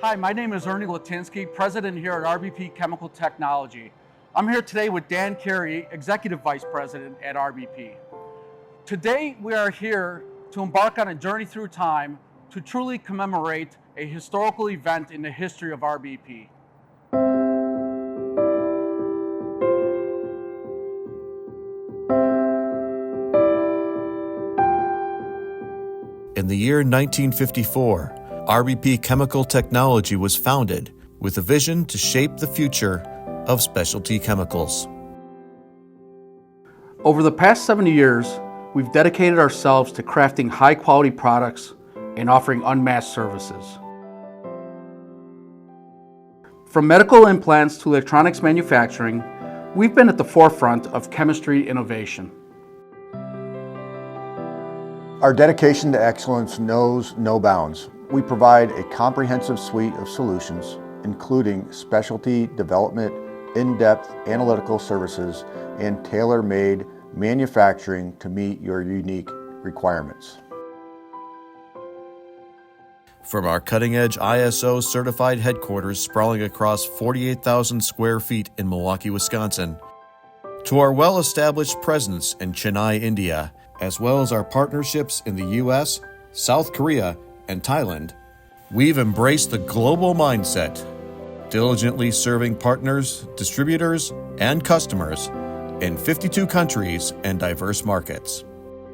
Hi, my name is Ernie Latinsky, president here at RBP Chemical Technology. I'm here today with Dan Carey, executive vice president at RBP. Today we are here to embark on a journey through time to truly commemorate a historical event in the history of RBP. In the year 1954, RBP Chemical Technology was founded with a vision to shape the future of specialty chemicals. Over the past 70 years, we've dedicated ourselves to crafting high-quality products and offering unmatched services. From medical implants to electronics manufacturing, we've been at the forefront of chemistry innovation. Our dedication to excellence knows no bounds. We provide a comprehensive suite of solutions, including specialty development, in-depth analytical services, and tailor-made manufacturing to meet your unique requirements. From our cutting-edge ISO certified headquarters sprawling across 48,000 square feet in Milwaukee, Wisconsin, to our well-established presence in Chennai, India, as well as our partnerships in the US, South Korea, and Thailand, we've embraced the global mindset, diligently serving partners, distributors, and customers in 52 countries and diverse markets.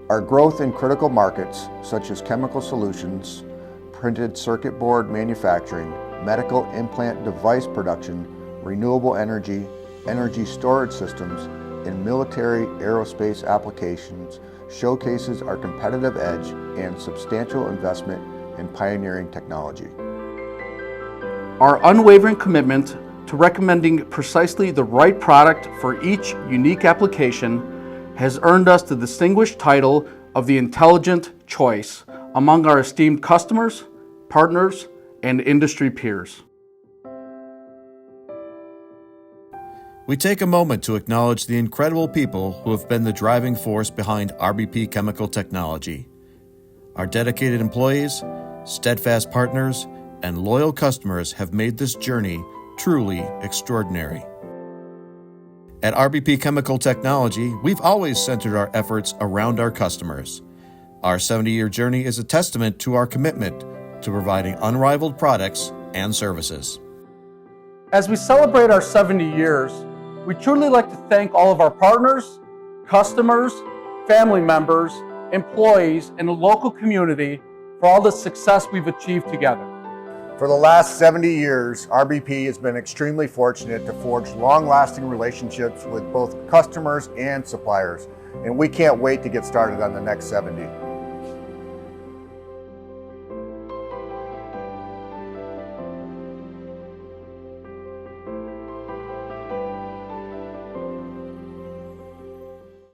Our growth in critical markets, such as chemical solutions, printed circuit board manufacturing, medical implant device production, renewable energy, energy storage systems, and military aerospace applications, showcases our competitive edge and substantial investment in pioneering technology. Our unwavering commitment to recommending precisely the right product for each unique application has earned us the distinguished title of the Intelligent Choice among our esteemed customers, partners, and industry peers. We take a moment to acknowledge the incredible people who have been the driving force behind RBP Chemical Technology. Our dedicated employees, steadfast partners, and loyal customers have made this journey truly extraordinary. At RBP Chemical Technology, we've always centered our efforts around our customers. Our 70-year journey is a testament to our commitment to providing unrivaled products and services. As we celebrate our 70 years, we truly like to thank all of our partners, customers, family members, employees, and the local community for all the success we've achieved together. For the last 70 years, RBP has been extremely fortunate to forge long-lasting relationships with both customers and suppliers, and we can't wait to get started on the next 70.